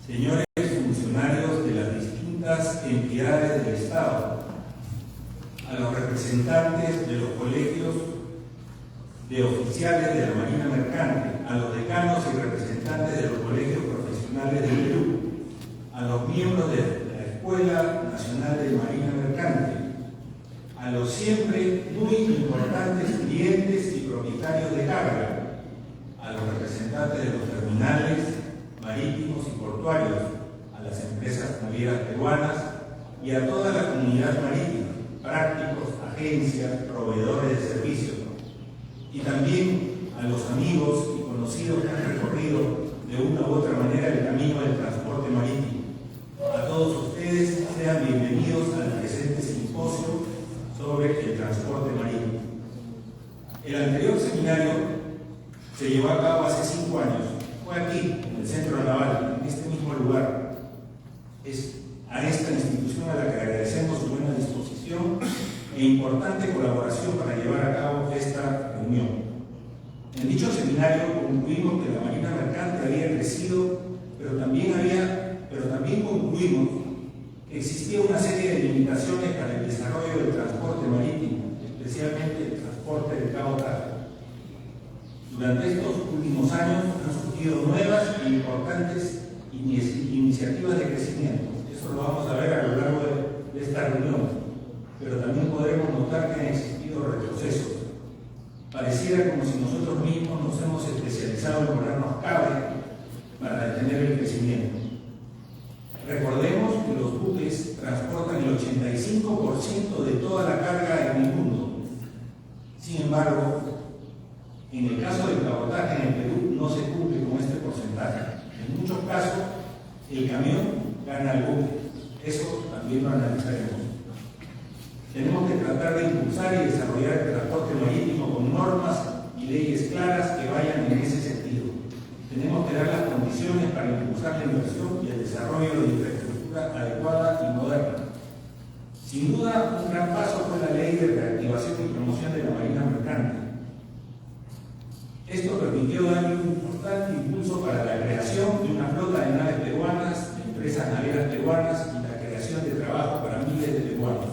señores funcionarios de las distintas entidades del Estado, a los representantes de los colegios de oficiales de la Marina Mercante, a los decanos y representantes de los colegios profesionales del Perú, a los miembros de la Escuela Nacional de Marina Mercante, a los siempre muy importantes clientes y propietarios de carga, a los representantes de los terminales marítimos y portuarios, a las empresas navieras peruanas y a toda la comunidad marítima, prácticos, agencias, proveedores de servicios, y también a los amigos y conocidos que han recorrido de una u otra manera el camino del transporte marítimo. A todos ustedes sean bienvenidos al presente simposio sobre el transporte marítimo. El anterior seminario se llevó a cabo hace 5 años. Fue aquí, en el Centro Naval, en este mismo lugar. Es a esta institución a la que agradecemos su buena disposición e importante colaboración para llevar a cabo esta reunión. En dicho seminario concluimos que la Marina Mercante había crecido, pero también concluimos que existía una serie de limitaciones para el desarrollo del transporte marítimo, especialmente el transporte de cabotaje. Durante estos últimos años han surgido nuevas e importantes iniciativas de crecimiento. Eso lo vamos a ver a lo largo de esta reunión, pero también podremos notar que han existido retrocesos. Pareciera como si nosotros mismos nos hemos especializado en ponernos cabe para detener el crecimiento. Recordemos que los buques transportan el 85% de toda la carga en el mundo. Sin embargo, en el caso del cabotaje en el Perú no se cumple con este porcentaje. En muchos casos, el camión gana al buque. Eso también lo analizaremos. Tenemos que tratar de impulsar y desarrollar el transporte marítimo con normas y leyes claras que vayan en ese sentido. Tenemos que dar las condiciones para impulsar la inversión y el desarrollo de infraestructura adecuada y moderna. Sin duda, un gran paso fue la Ley de Reactivación y Promoción de la Marina Mercante. Esto permitió darle un importante impulso para la creación de una flota de naves peruanas, de empresas navieras peruanas y la creación de trabajo para miles de peruanos.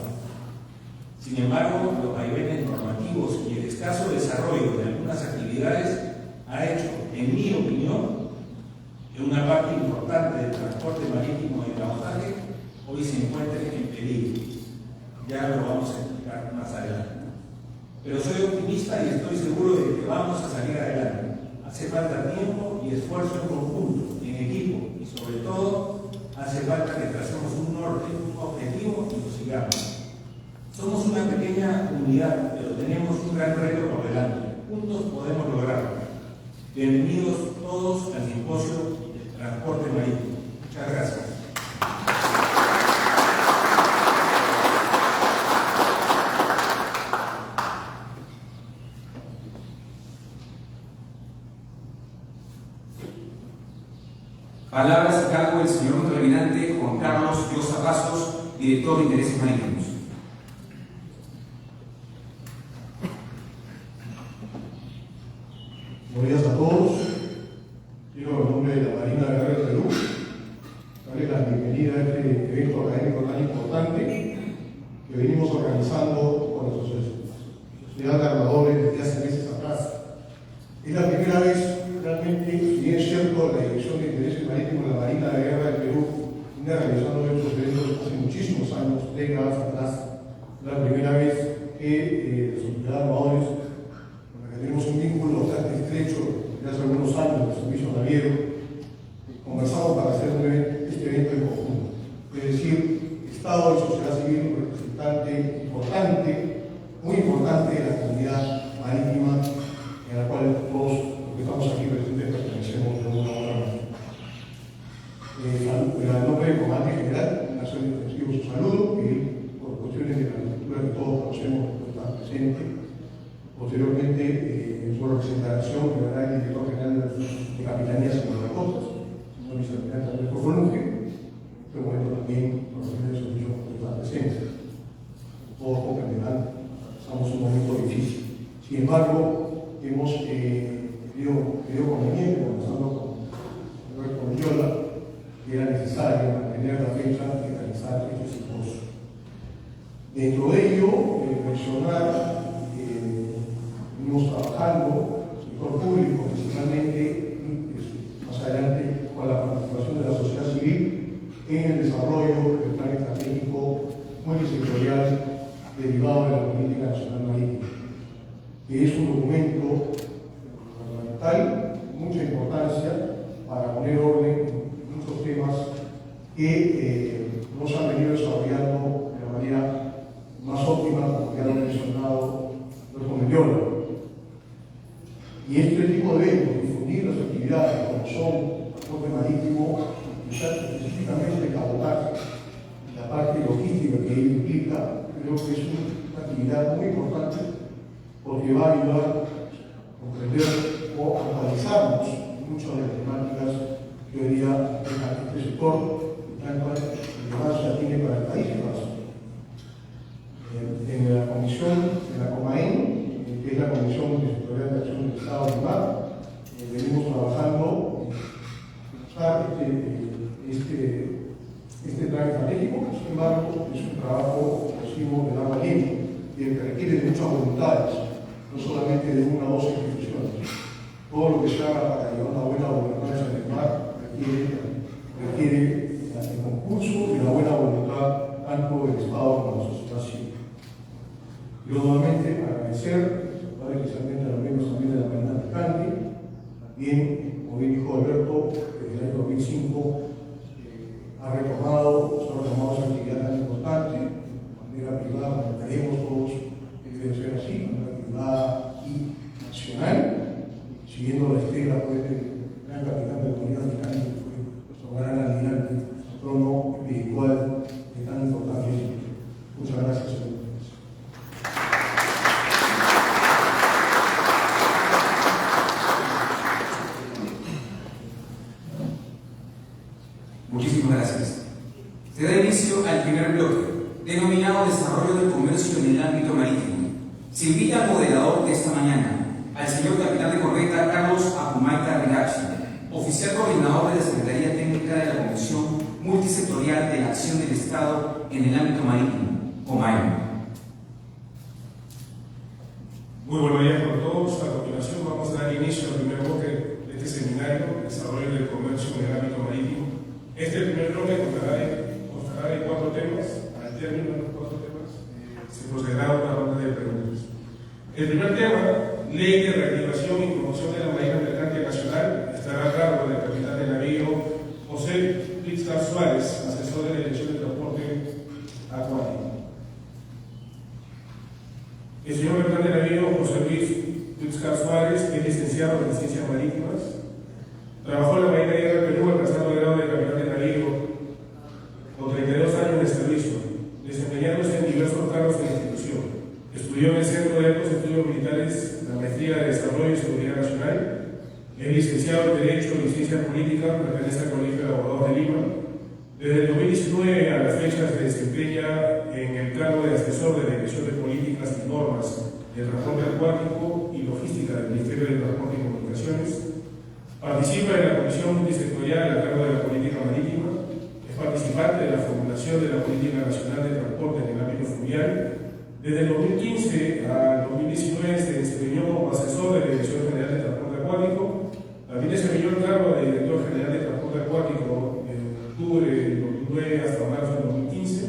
Sin embargo, los vaivenes normativos y el escaso desarrollo de algunas actividades ha hecho, en mi opinión, que una parte importante del transporte marítimo de cabotaje hoy se encuentre en peligro. Ya lo vamos a explicar más adelante. Pero soy optimista y estoy seguro de que vamos a salir adelante. Hace falta tiempo y esfuerzo en conjunto, en equipo, y sobre todo hace falta que tracemos un norte, un objetivo y lo sigamos. Somos una pequeña comunidad, pero tenemos un gran reto por delante. Juntos podemos lograrlo. Bienvenidos todos al simposio del transporte marítimo. Muchas gracias. Palabras a cargo del señor contraalmirante Juan Carlos Llosa Pasos, director de Intereses Marítimos. Buenos días a todos. Quiero, en nombre de la Marina de Guerra del Perú, darles la bienvenida a este evento académico tan importante que venimos organizando con la Sociedad de Armadores desde hace meses atrás. Es la primera vez, realmente, si bien es cierto, la Dirección de Intereses Marítimos de la Marina de Guerra del Perú viene realizando estos eventos hace muchísimos años, décadas atrás. Es la primera vez que la Sociedad de Armadores, tenemos un vínculo bastante estrecho desde hace algunos años del servicio naviero, conversamos para hacer este evento en conjunto. Es decir, Estado y sociedad civil, un representante importante, muy importante de la comunidad marítima, en la cual todos los que estamos aquí presentes pertenecemos de una u otra manera. En nombre del Comandante General, Nación de Ofensivo, su saludo, y por cuestiones de la estructura que todos conocemos, no está presente. Posteriormente, en su representación, que dará el director general de Capitanía, señor mantener la fecha y realizar este simposio. Dentro de ello, mencionar que venimos trabajando, el sector público principalmente, más adelante con la participación de la sociedad civil en el desarrollo del plan estratégico multisectorial derivado de la Política Nacional Marítima, que es un documento fundamental, mucha importancia para poner orden en muchos temas que no se han venido desarrollando de la manera más óptima, como ya lo ha mencionado Dr. Mendiola. Y este tipo de eventos, difundir las actividades como son transporte marítimo, específicamente cabotaje, la parte logística que ello implica, creo que es una actividad muy importante porque va a ayudar a comprender o actualizarnos en muchas de las temáticas que hoy día este sector tanta relevancia tiene para el país y para nosotros. En la comisión de la COMAEN, que es la Comisión Multisectorial de Acción del Estado del Mar, venimos trabajando este plan estratégico, sin embargo, es un trabajo exclusivo de agua libre y que requiere de muchas voluntades, no solamente de una o dos instituciones. Todo lo que se haga para llevar una buena gobernanza en el mar requiere el concurso y la buena voluntad tanto del Estado como de la sociedad civil. Yo nuevamente agradecer, especialmente a los miembros también de la Marina Mercante, también, como bien dijo Alberto, desde el año 2005 se ha retomado esa actividad tan importante, de manera privada, como creemos todos que debe ser así, de manera privada y nacional, siguiendo la estela del gran capitán de la Unidad Mecánica, que fue nuestro gran almirante, trono espiritual de tan importante. Muchas gracias, señor. Muchísimas gracias. Se da inicio al primer bloque, denominado Desarrollo del Comercio en el Ámbito Marítimo. Se invita al moderador de esta mañana, al señor capitán de corbeta Carlos Apumaita Rigachi, oficial coordinador de la Secretaría Técnica de la Comisión Multisectorial de la Acción del Estado en el Ámbito Marítimo, COMAEM. Muy buenos días para todos. A continuación vamos a dar inicio al primer bloque de este seminario, Desarrollo del Comercio en el Ámbito Marítimo. Este primer bloque constará de 4 temas. Al término de los 4 temas se procederá a una ronda de preguntas. El primer tema, Ley de Reactivación y Promoción de la Marina Mercante Nacional, estará a cargo del capitán de navío José Pixar Suárez, asesor de la Dirección de Transporte Acuático. El señor capitán de navío José Luis Pixar Suárez es licenciado en Ciencias Marítimas. Trabajó en la Marina de Guerra del Perú alcanzando el grado de capitán de navío con 32 años de servicio, desempeñándose en diversos cargos de la institución. Estudió en el Centro de Altos Estudios Militares la Maestría de Desarrollo y Seguridad Nacional. Es licenciado en Derecho y Ciencias Políticas, pertenece al Colegio de Abogados de Lima. Desde el 2019 a la fecha se desempeña en el cargo de asesor de la Dirección de Políticas y Normas de Transporte Acuático y Logística del Ministerio de Transporte y Comunicaciones. Participa en la Comisión Multisectorial a cargo de la Política Marítima. Es participante de la formulación de la Política Nacional de Transporte en el ámbito fluvial. Desde el 2015 al 2019 se desempeñó como asesor de la Dirección General de Transporte Acuático. También desempeñó el cargo de Director General de Transporte Acuático de octubre del 2009 hasta marzo del 2015.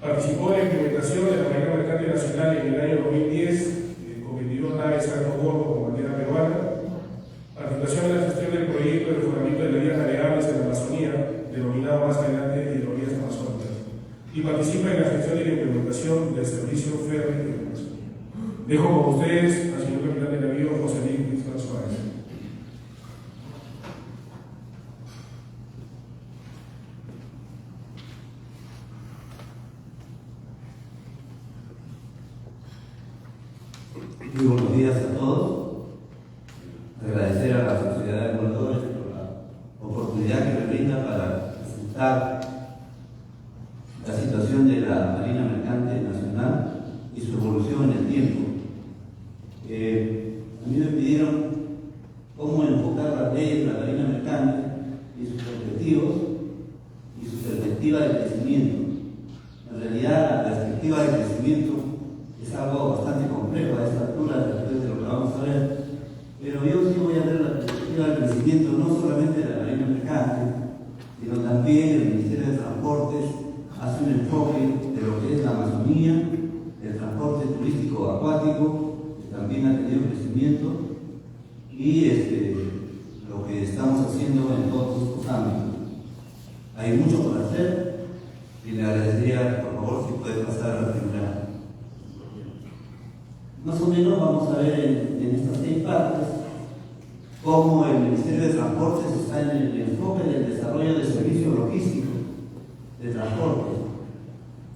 Participó en la implementación de la Marina Mercante Nacional en el año 2010 con 22 naves alto bordo con bandera peruana. Participación en la gestión del proyecto de mejoramiento de las vías navegables en la Amazonía, denominado más adelante Hidrovías Amazónicas, y participa en la gestión y la implementación del servicio férreo de la Amazonía. Dejo con ustedes al señor capitán de navío José Luis Suárez. Muy buenos días a todos. Agradecer a la Sociedad de Acumuladores por la oportunidad que me brinda para presentar la situación de la Marina Mercante Nacional y su evolución en el tiempo. A mí me pidieron cómo enfocar las leyes de la Marina Mercante y sus objetivos y sus solamente de la Marina Mercante, sino también el Ministerio de Transportes hace un enfoque de lo que es la Amazonía, el transporte turístico acuático, que también ha tenido crecimiento, y lo que estamos haciendo en todos estos ámbitos. Hay mucho por hacer y le agradecería, por favor, si puede pasar a la primera. Más o menos vamos a ver en estas 6 partes cómo el Ministerio de Transportes está en el enfoque del desarrollo de servicios logísticos de transporte.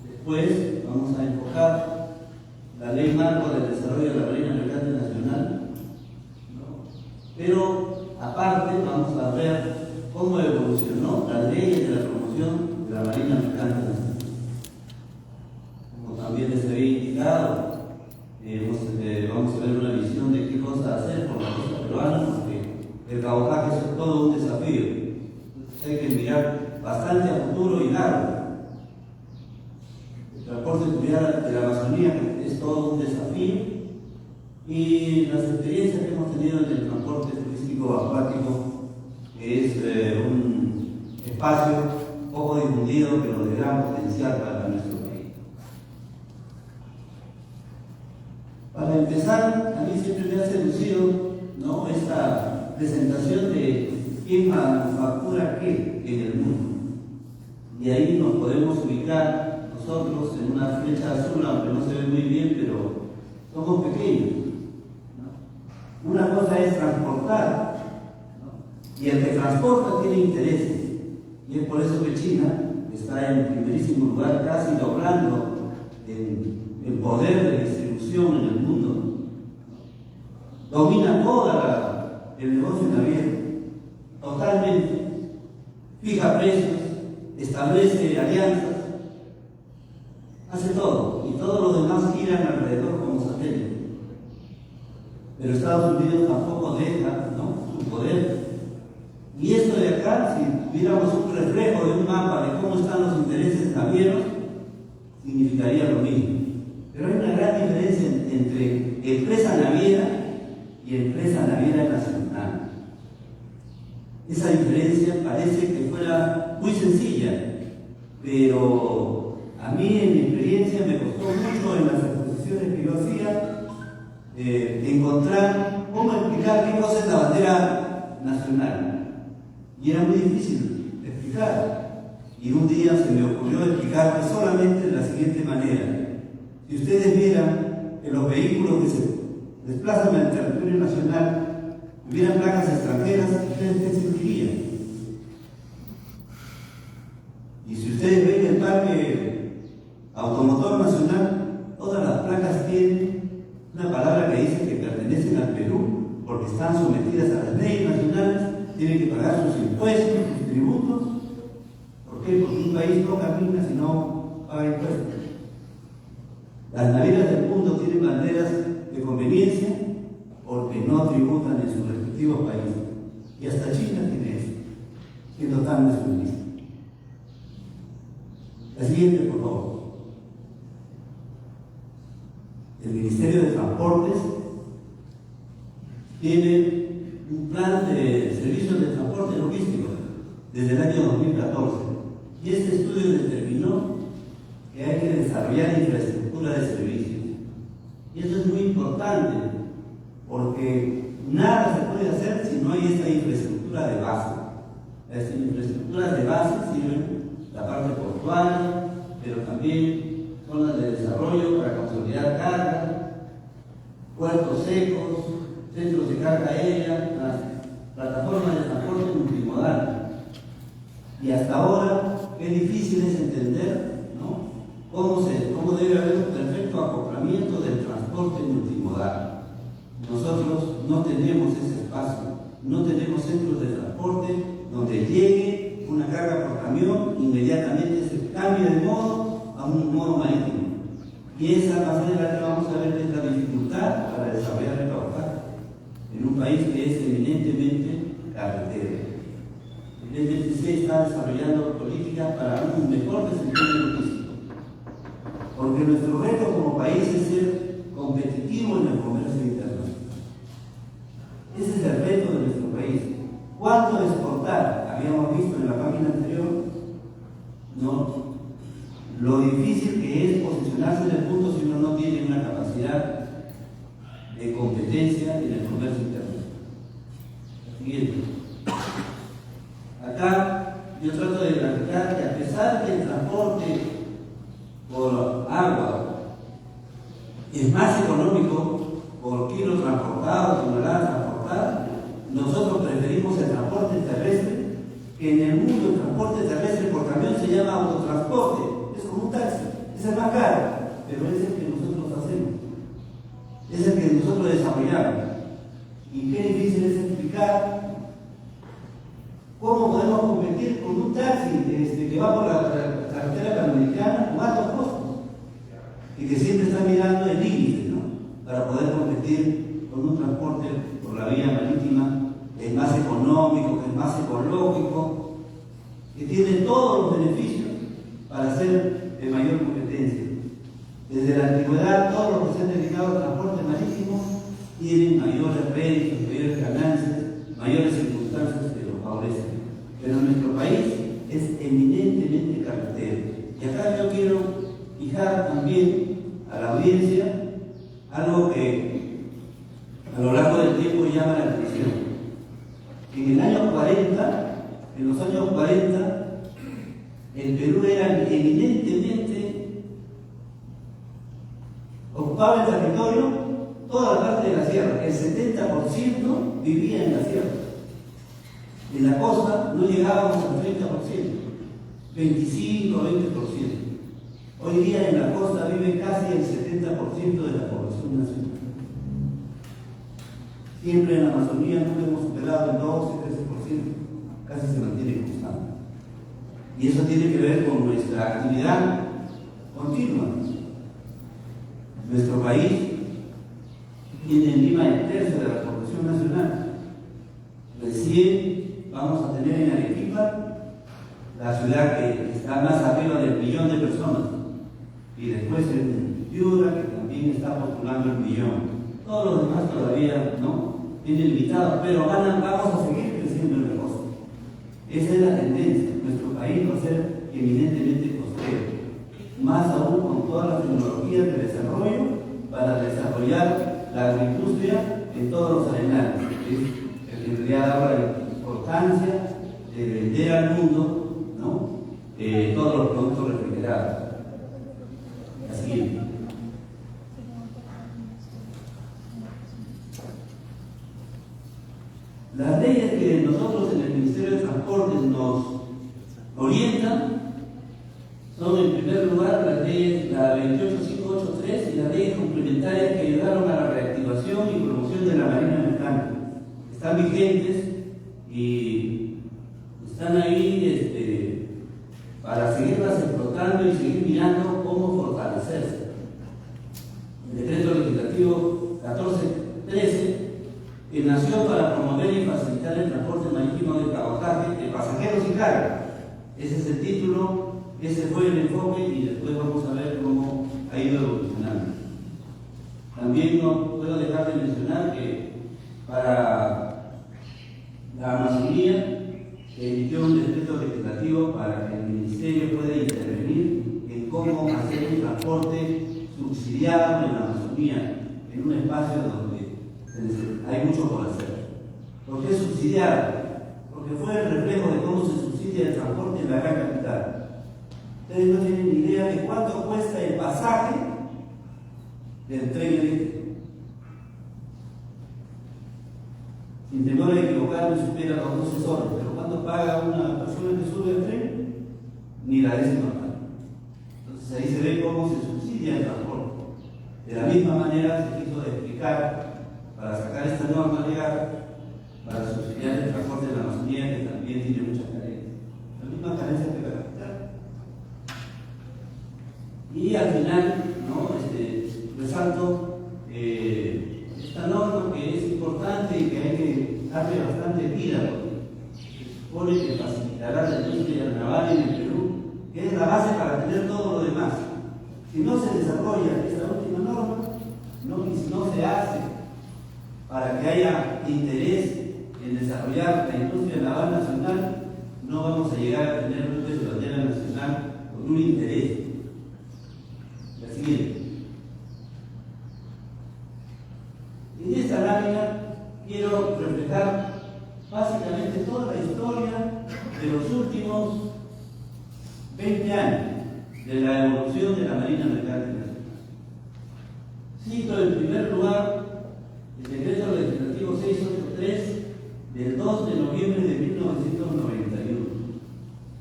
Después vamos a enfocar la Ley Marco del Desarrollo de la Marina Mercante Nacional, ¿no? Pero aparte vamos a ver cómo evolucionó la ley de la promoción de la Marina Mercante Nacional. Como también les había indicado, vamos a ver una visión de qué cosa hacer por la costa peruana, porque el cabotaje es todo un desafío. Entonces hay que mirar bastante a futuro y largo. El transporte fluvial de la Amazonía es todo un desafío, y las experiencias que hemos tenido en el transporte turístico acuático es un espacio poco difundido, pero de gran potencial para nuestro país. Para empezar, a mí siempre me ha seducido, ¿no?, esta presentación de quién manufactura qué en el mundo. Y ahí nos podemos ubicar nosotros en una flecha azul, aunque no se ve muy bien, pero somos pequeños, ¿no? Una cosa es transportar, ¿no?, y el que transporta tiene intereses. Y es por eso que China está en primerísimo lugar, casi doblando el poder de distribución en el mundo. Domina todo el negocio naviero, totalmente. Fija precios, establece alianzas, hace todo, y todos los demás giran alrededor como satélites. Pero Estados Unidos tampoco deja, ¿no?, su poder. Y esto de acá, si tuviéramos un reflejo de un mapa de cómo están los intereses navieros, significaría lo mismo. Pero hay una gran diferencia entre empresa naviera y empresa naviera nacional. Esa diferencia parece que fuera muy sencilla, pero a mí en mi experiencia me costó mucho en las exposiciones que yo hacía encontrar cómo explicar qué cosa es la bandera nacional. Y era muy difícil de explicar. Y un día se me ocurrió explicar solamente de la siguiente manera. Si ustedes vieran que los vehículos que se desplazan en el territorio nacional tuvieran placas extranjeras, ¿ustedes qué sentirían? Y si ustedes ven el parque automotor nacional, todas las placas tienen una palabra que dice que pertenecen al Perú, porque están sometidas a las leyes nacionales, tienen que pagar sus impuestos, sus tributos. ¿Por qué? Porque un país no camina si no paga impuestos. Las navieras del mundo tienen banderas de conveniencia porque no tributan en sus respectivos países. Y hasta China tiene eso, siendo tan nacionalista. La siguiente, por favor. El Ministerio de Transportes tiene un plan de servicios de transporte logístico desde el año 2014. Y este estudio determinó que hay que desarrollar infraestructura de servicios. Y eso es muy importante, porque nada se puede hacer si no hay esta infraestructura de base. Las infraestructuras de base sirven la parte portuaria, pero también zonas de desarrollo para consolidar carga, puertos secos, centros de carga aérea, las plataformas de transporte multimodal. Y hasta ahora es difícil entender, ¿no?, cómo debe haber un perfecto acoplamiento del transporte multimodal. Nosotros no tenemos ese espacio, no tenemos centros de transporte donde llegue una carga por camión, inmediatamente se cambie de modo a un modo marítimo. Y esa va a ser la que vamos a ver, que es la dificultad para desarrollar el cabotaje en un país que es eminentemente carretero. Evidentemente se está desarrollando políticas para un mejor desempeño logístico, porque nuestro reto como país es ser competitivo en el comercio internacional. Ese es el reto de nuestro país. ¿Cuánto exportamos? soportar. Habíamos visto en la página anterior, ¿no?, lo difícil que es posicionarse en el punto si uno no tiene una capacidad de competencia en el comercio interno. Siguiente. Acá yo trato de platicar que a pesar que el transporte por agua es más económico por kilo transportado, tonelada transportada, nosotros preferimos el transporte terrestre, que en el mundo el transporte terrestre por camión se llama autotransporte. Es como un taxi, es el más caro, pero es el que nosotros hacemos, es el que nosotros desarrollamos. Y qué difícil es explicar cómo podemos competir con un taxi que va por la carretera panamericana con altos costos y que siempre está mirando el límite, ¿no?, para poder competir con un transporte por la vía marítima que es más económico, que es más ecológico, que tiene todos los beneficios para ser de mayor competencia. Desde la antigüedad, todos los que se han dedicado al transporte marítimo tienen mayores réditos, mayores ganancias, mayores circunstancias que los favorecen. Pero nuestro país es eminentemente carretero. Y acá yo quiero fijar también a la audiencia algo que a lo largo del tiempo llama la atención. En los años 40, el Perú era eminentemente, ocupaba el territorio, toda la parte de la sierra, el 70% vivía en la sierra. En la costa no llegábamos al 30%, 25 o 20%. Hoy día en la costa vive casi el 70% de la población nacional. Siempre en la Amazonía nunca hemos superado el 12, 13%, casi se mantiene constante. Y eso tiene que ver con nuestra actividad continua. Nuestro país tiene en Lima el tercio de la población nacional. Recién vamos a tener en Arequipa la ciudad que está más arriba del 1.000.000 de personas. Y después en Piura, que también está postulando el 1.000.000. Todos los demás todavía no tienen limitados, pero vamos a seguir creciendo en la costa. Esa es la tendencia. Nuestro país va a ser eminentemente costero. Más aún con todas las tecnologías de desarrollo para desarrollar la agroindustria en todos los arenales. En realidad ahora la importancia de vender al mundo, ¿no?, todos los productos refrigerados. Así. Las leyes que nosotros en el Ministerio de Transportes nos orientan son, en primer lugar, las leyes, la 28583 y las leyes complementarias que ayudaron a la reactivación y promoción de la marina mercante. Están vigentes y están ahí para seguirlas explotando y seguir mirando cómo fortalecerse. El decreto legislativo 1413, que nació para promover y facilitar el transporte marítimo de cabotaje de pasajeros y carga. Ese es el título, ese fue el enfoque y después vamos a ver cómo ha ido evolucionando. También no puedo dejar de mencionar que para la Amazonía se emitió un decreto legislativo para que el Ministerio pueda intervenir en cómo hacer un transporte subsidiado en la Amazonía, en un espacio donde hay mucho por hacer. ¿Por qué subsidiado? Porque fue el reflejo de cómo se subsidia el transporte en la gran capital. Ustedes no tienen ni idea de cuánto cuesta el pasaje del tren eléctrico. Sin temor a equivocarme, supera los 12 soles, pero ¿cuánto paga una persona que sube al tren? Ni la décima parte. Entonces ahí se ve cómo se subsidia el transporte. De la misma manera se quiso explicar, para sacar esta norma legal, para subsidiar el transporte de la Amazonía, que también tiene muchas carencias. La misma carencia que la capital. Y al final, ¿no?, resalto esta norma que es importante y que hay que darle bastante vida, porque se supone que facilitará la industria naval en el Perú, que es la base para tener todo lo demás. Si no se desarrolla esta última norma, y si no se hace para que haya interés en desarrollar la industria naval nacional, no vamos a llegar a tener buques de bandera nacional con un interés. La siguiente. En esta lámina quiero reflejar básicamente toda la historia de los últimos 20 años de la evolución de la Marina Mercante Nacional. Cito en primer lugar el decreto legislativo 683 del 2 de noviembre de 1991.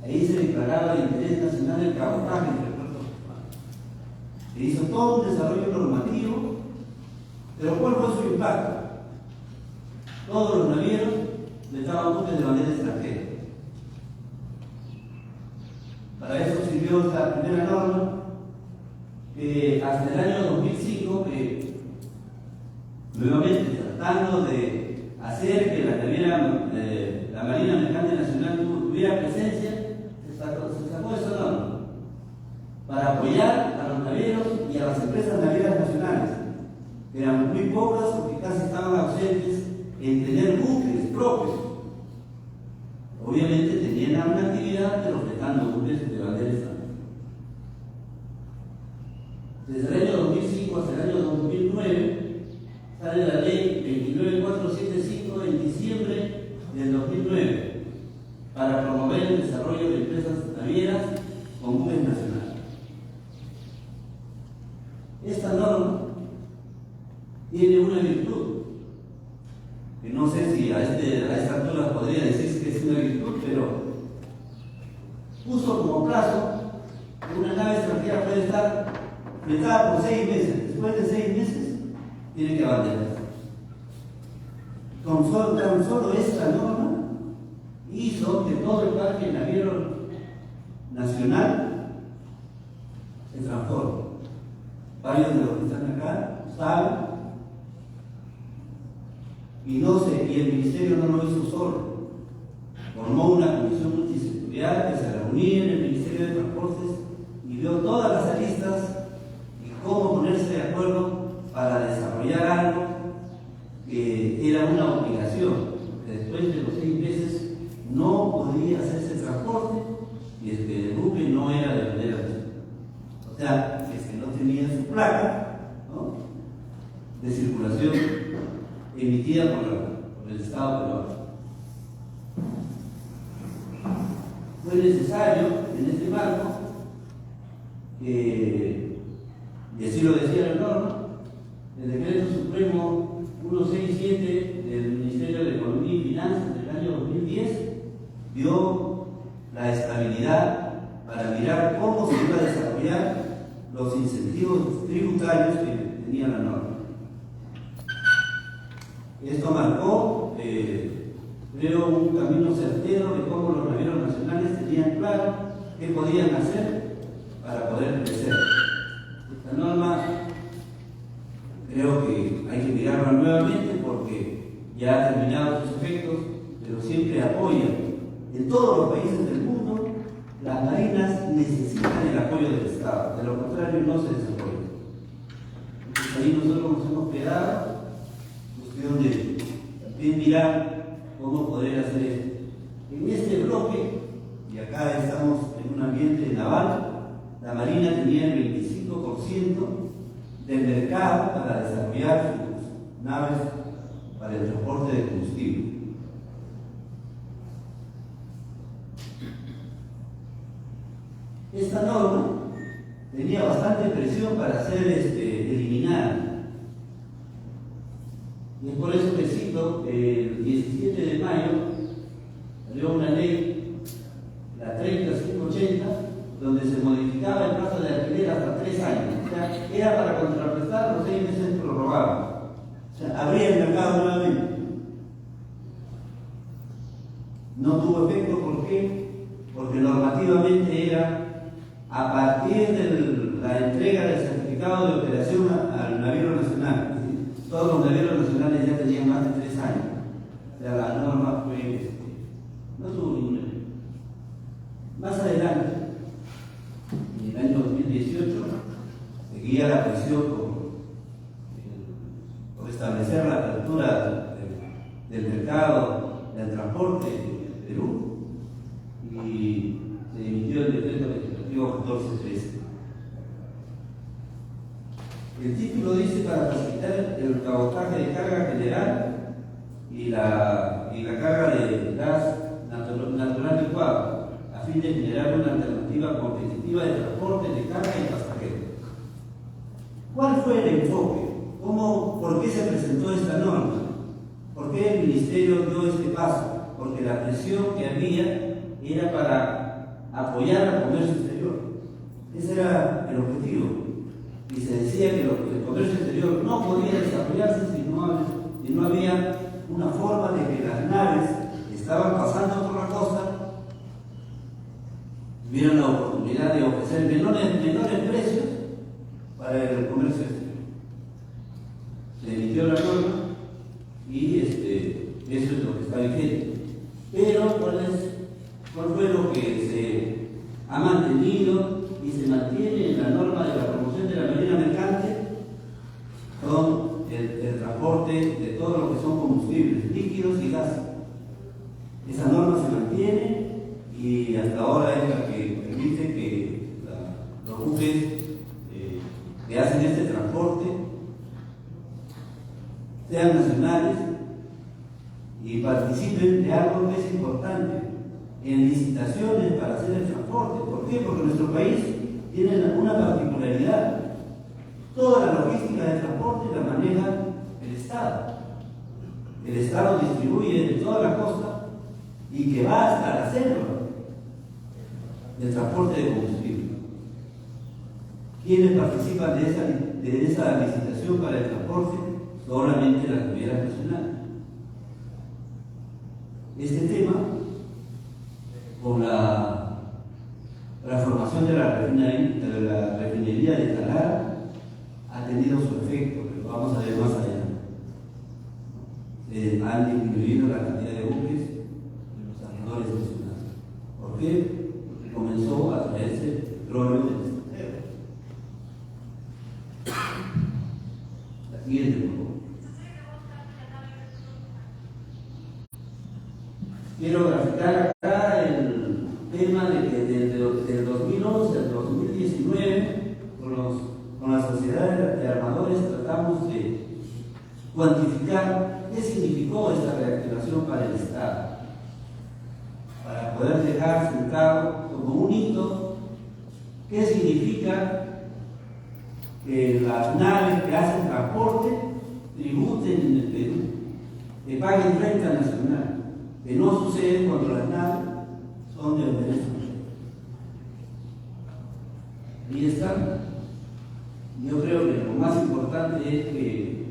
Ahí se declaraba el interés nacional el cabotaje entre puertos urbanos. Se hizo todo un desarrollo normativo, pero ¿cuál fue su impacto? Todos los navieros le daban buques de bandera extranjera. Para eso sirvió esta primera norma, que hasta el año 2005, que nuevamente tratando de hacer que la Marina Mercante Nacional tuviera presencia, se sacó esa norma para apoyar a los navieros y a las empresas navieras nacionales, que eran muy pocas porque casi estaban ausentes en tener buques propios. Obviamente tenían una actividad, pero fletando buques de bandera extranjera. Desde el año 2005 hasta el año 2009 sale la ley 29475 en diciembre del 2009 para promover el desarrollo de empresas navieras con buques nacionales. Esta norma tiene una virtud, que no sé si a esta altura podría decirse que es una virtud, pero puso como plazo que una nave extranjera puede estar fletada por 6 meses. Después de 6 meses tiene que abanderarse. Tan solo esta norma hizo que todo el parque naviero nacional se transforme. Varios de los que están acá saben, y el Ministerio no lo hizo solo. Formó una comisión multisectorial que se reunía en el Ministerio de Transportes y vio todas las aristas y cómo ponerse de acuerdo para desarrollar algo que era una obligación, que después de los 6 meses no podía hacerse transporte y es que el buque no era de bandera nacional. O sea, es que no tenía su placa, ¿no?, de circulación emitida por el Estado peruano. Fue necesario en este marco, y así lo decía la norma, el decreto supremo 167 del Ministerio de Economía y Finanzas del año 2010 dio la estabilidad para mirar cómo se iba a desarrollar los incentivos tributarios que tenía la norma. Esto marcó, creo, un camino certero de cómo los navieros nacionales tenían claro qué podían hacer para poder crecer. Esta norma creo que hay que mirarla nuevamente porque ya ha terminado sus efectos, pero siempre apoya. En todos los países del mundo, las marinas necesitan el apoyo del Estado, de lo contrario no se desarrolla. Entonces ahí nosotros nos hemos quedado de también mirar cómo poder hacer esto. En este bloque, y acá estamos en un ambiente naval, la Marina tenía el 25% del mercado para desarrollar sus naves para el transporte de combustible. Esta norma tenía bastante presión para ser eliminada. Y es por eso que cito, el 17 de mayo salió una ley, la 30580, donde se modificaba el plazo de alquiler hasta 3 años. O sea, era para contrarrestar los 6 meses prorrogados. O sea, abría el mercado nuevamente. No tuvo efecto, ¿por qué? Porque normativamente era a partir de la entrega del certificado de operación al navío nacional. Todos los navieros nacionales ya tenían más de 3 años. O sea, la norma fue, no tuvo ningún efecto. Más adelante, en el año 2018, seguía la presión por establecer la apertura del mercado 1413. El título dice: para facilitar el cabotaje de carga general y la carga de gas natural licuado, a fin de generar una alternativa competitiva de transporte de carga y pasajeros. ¿Cuál fue el enfoque? ¿Por qué se presentó esta norma? ¿Por qué el Ministerio dio este paso? Porque la presión que había era para apoyar al comercio exterior. Ese era el objetivo. Y se decía que el comercio exterior no podía desarrollarse si no había una forma de que las naves que estaban pasando por la costa tuvieran la oportunidad de ofrecer menores precios para el comercio exterior. Se emitió la norma y eso es lo que está vigente. Pero ¿cuál fue lo que se ha mantenido y se mantiene en la norma de la promoción de la marina mercante? Son el transporte de todo lo que son combustibles líquidos y gas. Esa norma se mantiene y hasta ahora es la que permite que los buques que hacen este transporte sean nacionales y participen de algo que es importante, en licitaciones para hacer el transporte. ¿Por qué? Porque nuestro país tiene una particularidad. Toda la logística de transporte la maneja el Estado. El Estado distribuye de toda la costa y que va hasta la selva del transporte de combustible. ¿Quiénes participan de esa licitación para el transporte? Solamente las navieras nacionales. Este tema, con la formación de la refinería de Talara, ha tenido su efecto, pero vamos a ver más allá. Han disminuido la cantidad de buques de los armadores nacionales. ¿Por qué? Porque comenzó a traerse petróleo del extranjero. La siguiente, por favor. Quiero graficar acá el tema de que desde el 2011 al 2019, con las sociedades de armadores tratamos de cuantificar qué significó esta reactivación para el Estado, para poder dejar sentado como un hito qué significa que las naves que hacen transporte tributen en el Perú, que paguen renta nacional, que no sucede cuando las naves son de Venezuela. Y están. Yo creo que lo más importante es que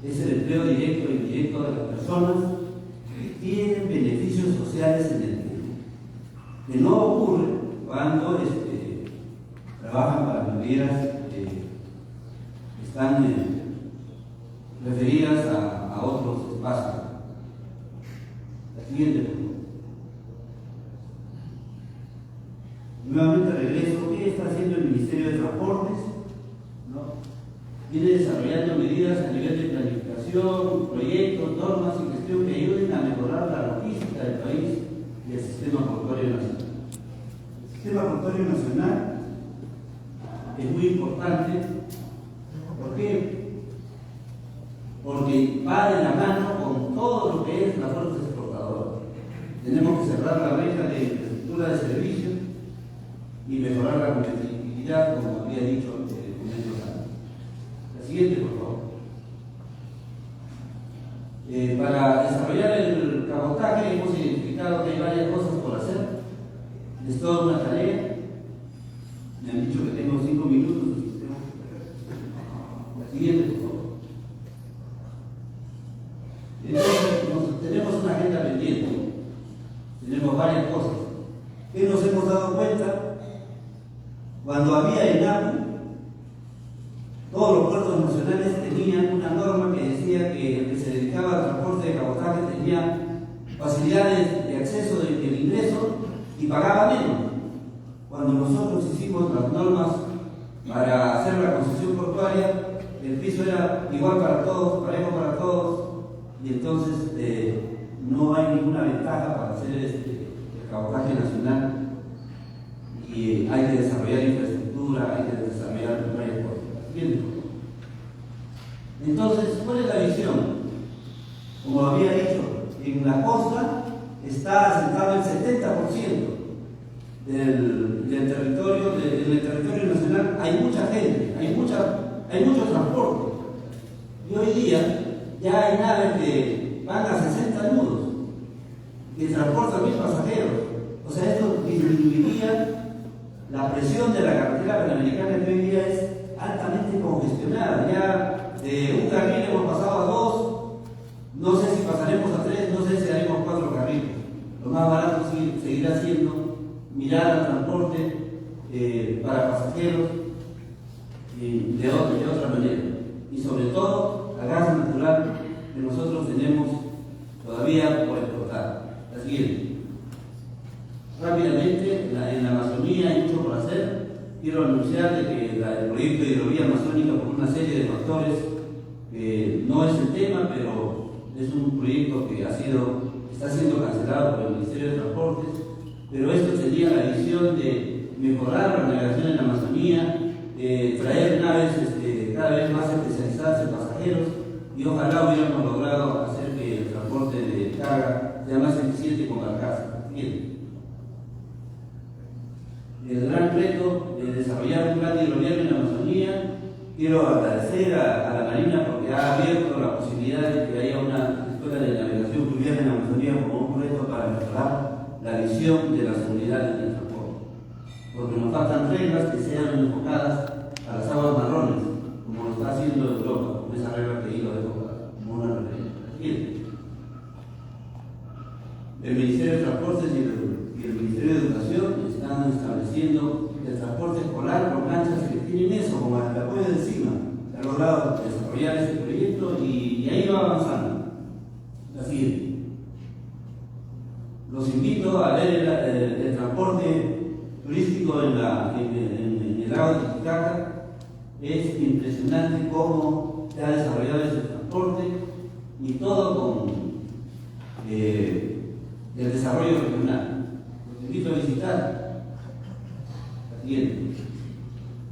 es el empleo directo e indirecto de las personas que tienen beneficios sociales en el Perú, que no ocurre cuando trabajan para navieras que están referidas a otros espacios. La siguiente, por favor. Nuevamente regreso. ¿Qué está haciendo el Ministerio de Transportes? ¿No? Viene desarrollando medidas a nivel de planificación, proyectos, normas y gestión que ayuden a mejorar la logística del país y el sistema portuario nacional. El sistema portuario nacional es muy importante. ¿Por qué? Porque va de la mano con todo lo que es la fuerza exportadora. Tenemos que cerrar la brecha de infraestructura de servicios y mejorar la competitividad, como había dicho momentos antes. La siguiente, por favor. Para desarrollar el cabotaje hemos identificado que hay varias cosas por hacer. Es toda una tarea. Me han dicho que tengo 5 minutos. La siguiente, por favor. Entonces, tenemos una agenda pendiente. Tenemos varias cosas. ¿Qué nos hemos dado cuenta? Cuando había ENAPI, todos los puertos nacionales tenían una norma que decía que el que se dedicaba al transporte de cabotaje tenía facilidades de acceso del ingreso y pagaba menos. Cuando nosotros hicimos las normas para hacer la concesión portuaria, el piso era igual para todos, parejo para todos, y entonces no hay ninguna ventaja para hacer el cabotaje nacional. Y hay que desarrollar infraestructura, hay que desarrollar transporte. Bien. Entonces, ¿cuál es la visión? Como había dicho, en la costa está asentado el 70% del territorio, del territorio nacional. Hay mucha gente, hay mucho transporte. Y hoy día ya hay naves que van a 60 nudos, que transportan 1000 pasajeros. O sea, esto disminuiría la presión de la carretera panamericana, que hoy día es altamente congestionada. Ya de un carril hemos pasado a 2, no sé si pasaremos a 3, no sé si haremos 4 carriles. Lo más barato seguirá siendo mirar al transporte para pasajeros de otra manera. Y sobre todo, al gas natural que nosotros tenemos todavía por explotar. La siguiente. Rápidamente, en la Amazonía hay mucho por hacer. Quiero anunciar de que el proyecto de hidrovía amazónica, por una serie de factores, no es el tema, pero es un proyecto que está siendo cancelado por el Ministerio de Transportes. Pero esto sería la visión de mejorar la navegación en la Amazonía, traer naves cada vez más especializadas en pasajeros, y ojalá hubiéramos logrado hacer que el transporte de carga sea más eficiente con barcaza. Bien. El gran reto de desarrollar un plan hidroviario en la Amazonía, quiero agradecer a la Marina porque ha abierto la posibilidad de que haya una escuela de navegación fluvial en la Amazonía como un reto para mejorar la visión de la seguridad en el transporte. Porque nos faltan reglas que sean enfocadas a las aguas marrones, como lo está haciendo Europa, con esa regla que yo dejo como una referencia. Bien. El Ministerio de Transportes y el Ministerio de Educación están estableciendo el transporte escolar con lanchas que tienen eso, como el apoyo de encima. Se ha logrado desarrollar ese proyecto y ahí va avanzando. Así los invito a ver el transporte turístico en el lago de Titicaca. Es impresionante cómo se ha desarrollado ese transporte y todo con el desarrollo regional. Los invito a visitar. Bien.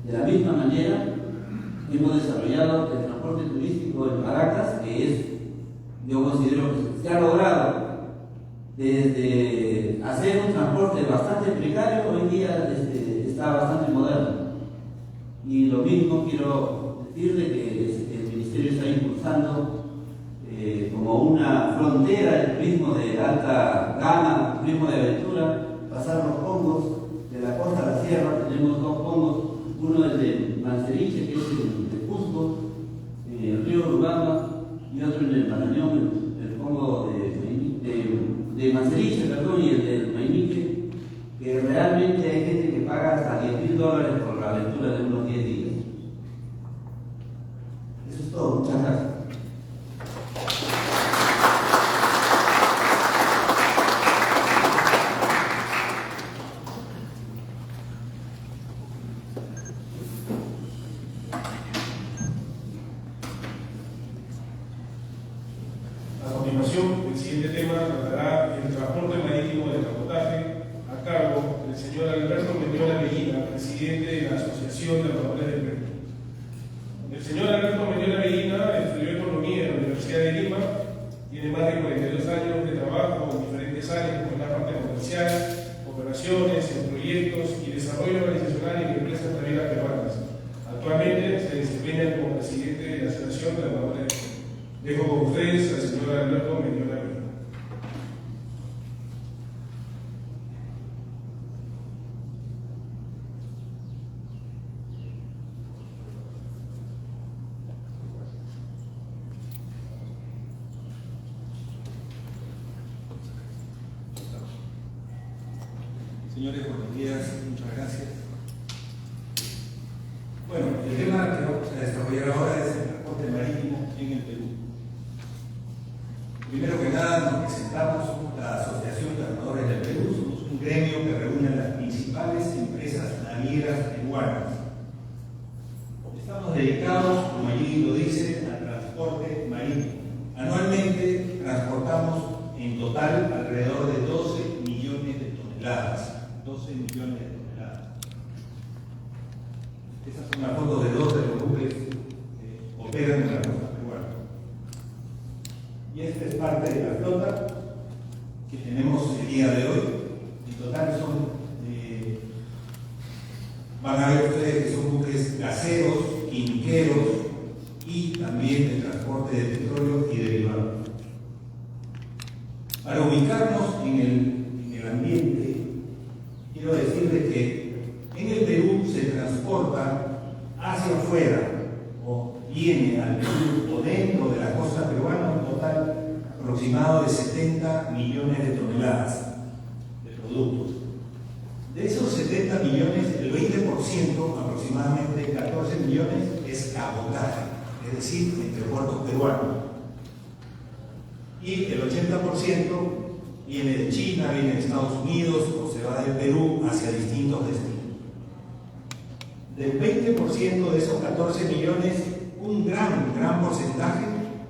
De la misma manera, hemos desarrollado el transporte turístico en Paracas, yo considero que se ha logrado desde hacer un transporte bastante precario, hoy día está bastante moderno. Y lo mismo quiero decirle que el Ministerio está impulsando como una frontera el turismo de alta gama, turismo de aventura, pasar los pongos de la costa a la sierra. Tenemos 2 pongos, uno es de Manseriche, que es de Cusco, el río Urubamba, y otro en el Marañón, el pongo de Manseriche, perdón, y el del Mainique, que realmente hay gente que paga hasta $10,000 por la aventura de unos 10 días. Eso es todo, muchas gracias. A continuación, el siguiente tema tratará el transporte marítimo de cabotaje a cargo del señor Alberto Mendiola Medina, presidente de la Asociación de Armadores del Perú. El señor Alberto Mendiola Medina estudió Economía en la Universidad de Lima, tiene más de 42 años de trabajo en diferentes áreas como la parte comercial, operaciones, en proyectos y desarrollo organizacional en empresas navieras peruanas. Actualmente se desempeña como presidente de la Asociación de Armadores del Perú. Dejo con ustedes al señor Alberto Mendiola Medina. Señores, buenos días, muchas gracias. Bueno, el tema que vamos a desarrollar ahora es el transporte marítimo en el Perú. Primero que nada, nos presentamos la Asociación de Armadores del Perú. Somos un gremio que reúne a las principales empresas navieras peruanas. Estamos dedicados, como allí lo dice, al transporte marítimo. Anualmente transportamos en total alrededor de 12 millones de toneladas. 12 millones de toneladas. en total van a ver ustedes que son buques gaseros, quimiqueros y también de transporte de petróleo y derivados. Para ubicarnos en el ambiente, quiero decirles que en el Perú se transporta hacia afuera o viene al Perú o dentro de la costa peruana un total aproximado de 70 millones de toneladas de productos. De esos 70 millones, el 20%, aproximadamente 14 millones, es cabotaje, es decir, entre puertos peruanos. Y el 80% viene de China, viene de Estados Unidos o se va del Perú hacia distintos destinos. Del 20% de esos 14 millones, un gran porcentaje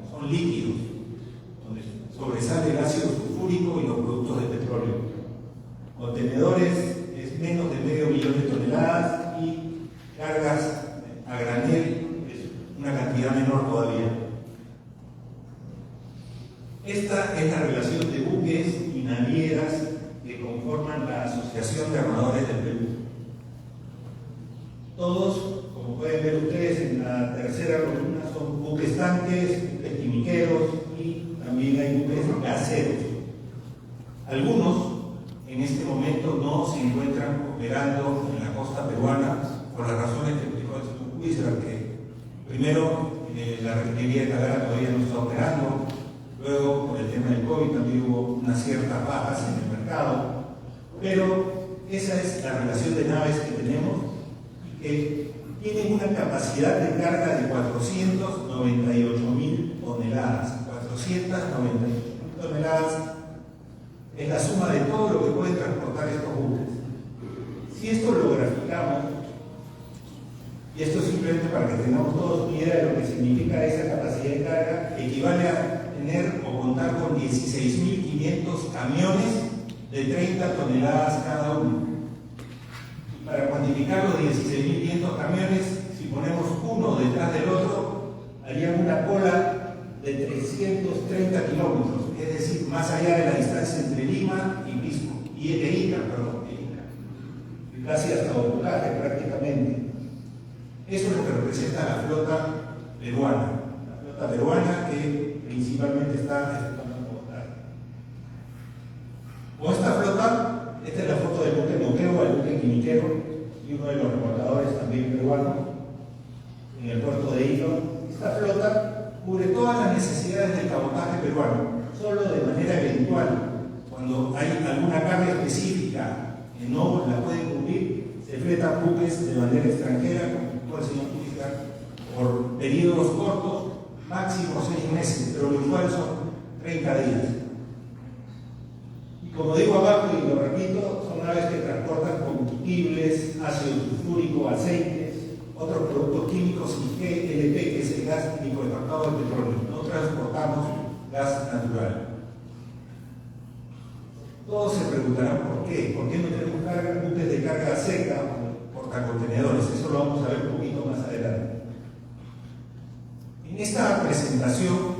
son líquidos, donde sobresale el ácido sulfúrico y los productos de petróleo. Contenedores es menos de medio millón de toneladas y cargas a granel es una cantidad menor todavía. Esta es la relación de buques y navieras que conforman la Asociación de Armadores del Perú. Todos, como pueden ver ustedes en la tercera columna, son buques tanques, buques quimiqueros y también hay buques gaseros. Algunos en este momento no se encuentran operando en la costa peruana por las razones que explicó el señor Huizar, que primero la refinería de Tagara todavía no está operando, luego por el tema del COVID también hubo unas ciertas bajas en el mercado, pero esa es la relación de naves que tenemos y que tienen una capacidad de carga de 498.000 toneladas. 498.000 toneladas es la suma de todo lo que pueden transportar estos buques. Si esto lo graficamos, y esto es simplemente para que tengamos todos una idea de lo que significa esa capacidad de carga, equivale a tener o contar con 16.500 camiones de 30 toneladas cada uno. Y para cuantificar los 16.500 camiones, si ponemos uno detrás del otro, harían una cola de 330 kilómetros, es decir, más allá de la distancia entre Lima y Pisco, y Ica, casi hasta Otucaje prácticamente. Eso es lo que representa la flota peruana. La flota peruana que principalmente está ejecutando cabotaje. Con esta flota, esta es la foto del buque Moquegua, el buque quimiquero, y uno de los remolcadores también peruanos, en el puerto de Hilo. Esta flota cubre todas las necesidades del cabotaje peruano, solo de manera eventual, cuando hay alguna carga específica que no la pueden cumplir, se fletan buques de bandera extranjera, como el señor Huizar, por periodos cortos, máximo 6 meses, pero lo usual son 30 días. Y como digo abajo y lo repito, son naves que transportan combustibles, ácido sulfúrico, aceites, otros productos químicos y GLP, que es el gas licuefactado de petróleo. No transportamos gas natural. Todos se preguntarán por qué. ¿Por qué no tenemos buques de carga seca o portacontenedores? Eso lo vamos a ver un poquito más adelante. En esta presentación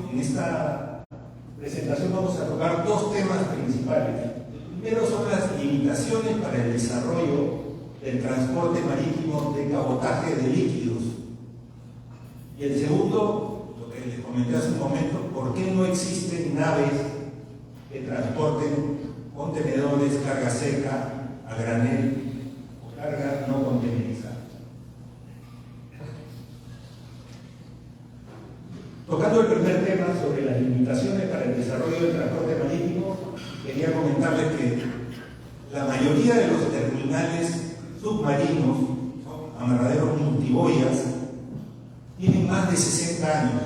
vamos a tocar dos temas principales. El primero son las limitaciones para el desarrollo del transporte marítimo de cabotaje de líquidos. Y el segundo, lo que les comenté hace un momento, ¿por qué no existen naves que transporten contenedores, carga seca, a granel o carga no contenerizada? Tocando el primer tema sobre las limitaciones para el desarrollo del transporte marítimo, quería comentarles que la mayoría de los terminales submarinos, amarraderos multiboyas, tienen más de 60 años.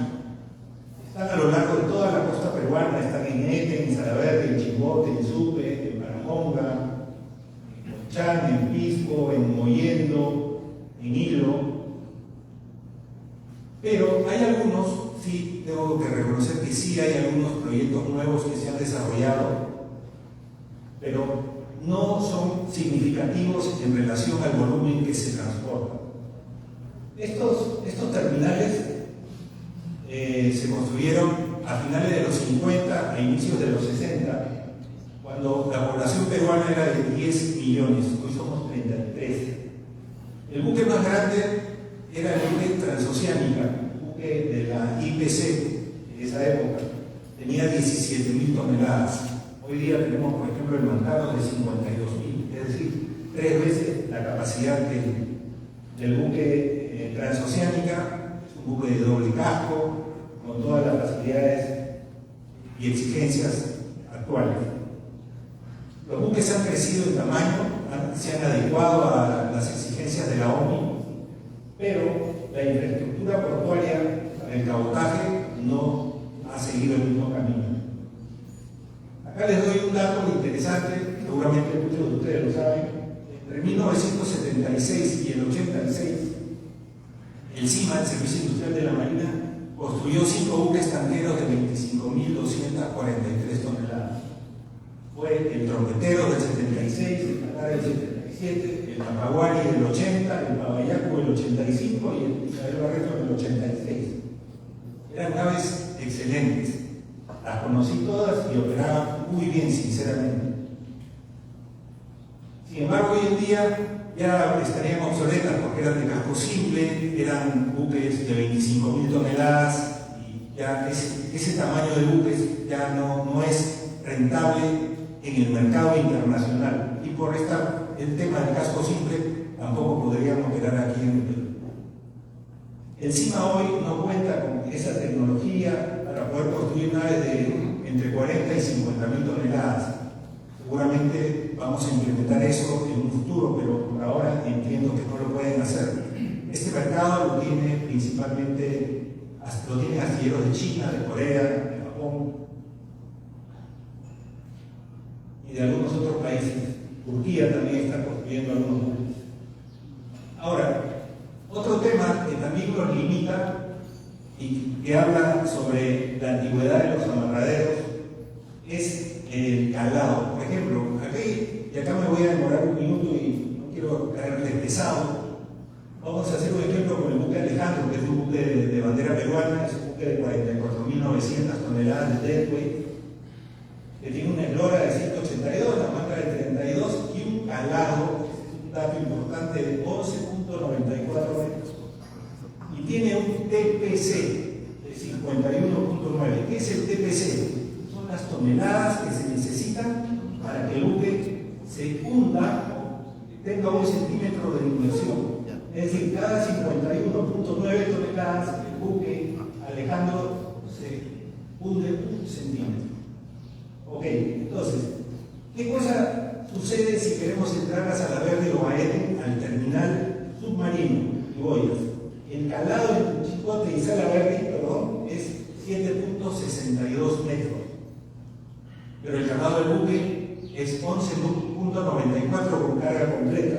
Están a lo largo de toda la costa peruana, están en Ete, en Salaverde, en Chimbote, en Supe, en Paramonga, en Conchán, en Pisco, en Mollendo, en Hilo. Pero hay algunos, sí, tengo que reconocer que sí hay algunos proyectos nuevos que se han desarrollado, pero no son significativos en relación al volumen que se transporta. Estos terminales se construyeron a finales de los 50, a inicios de los 60, cuando cuando la población peruana era de 10 millones, hoy somos 33. El buque más grande era el buque Transoceánica, el buque de la IPC de esa época, tenía 17.000 toneladas. Hoy día tenemos, por ejemplo, el Mancaro de 52.000, es decir, 3 veces la capacidad del buque Transoceánica. Es un buque de doble casco, con todas las facilidades y exigencias actuales. Los buques han crecido en tamaño, se han adecuado a las exigencias de la ONU, pero la infraestructura portuaria para el cabotaje no ha seguido el mismo camino. Acá les doy un dato interesante, seguramente muchos de ustedes lo saben. Entre 1976 y el 86, el CIMA, el Servicio Industrial de la Marina, construyó 5 buques tanqueros de 25.243 toneladas. Fue el Trompetero del 76, el Qatar del 77, el Tapaguari del 80, el Pabayacu del 85 y el Isabel Barreto del 86. Eran naves excelentes. Las conocí todas y operaban muy bien, sinceramente. Sin embargo, hoy en día ya estarían obsoletas porque eran de casco simple, eran buques de 25.000 toneladas y ya ese tamaño de buques ya no es rentable en el mercado internacional. Y por el tema del casco simple tampoco podrían operar aquí en el Perú. El CIMA hoy no cuenta con esa tecnología para poder construir naves de entre 40 y 50.000 toneladas. Seguramente vamos a implementar eso en un futuro, pero por ahora entiendo que no lo pueden hacer. Este mercado lo tiene principalmente, lo tienen astilleros de China, de Corea, de Japón y de algunos otros países. Turquía también está construyendo algunos buques. Ahora, otro tema que también nos limita y que habla sobre la antigüedad de los amarraderos es el calado. Por ejemplo, aquí, y acá me voy a demorar un minuto y no quiero caerles pesado, vamos a hacer un ejemplo con el buque Alejandro, que es un buque de bandera peruana, es un buque de 44.900 toneladas de deadweight, que tiene una eslora de 182, la manga de 32 y un calado, un dato importante, de 11.94 metros. Y tiene un TPC de 51.9. ¿Qué es el TPC? Son las toneladas que se necesitan para que el buque se hunda o tenga 1 centímetro de inmersión. Es decir, cada 51.9 toneladas el buque Alejandro se hunde 1 centímetro. Ok, entonces, ¿qué cosa sucede si queremos entrar a Salaverde o a Eden al terminal submarino y boyas? El calado en Chicote y Salaverde, es 7.62 metros, pero el calado del buque es 11.94 con carga completa.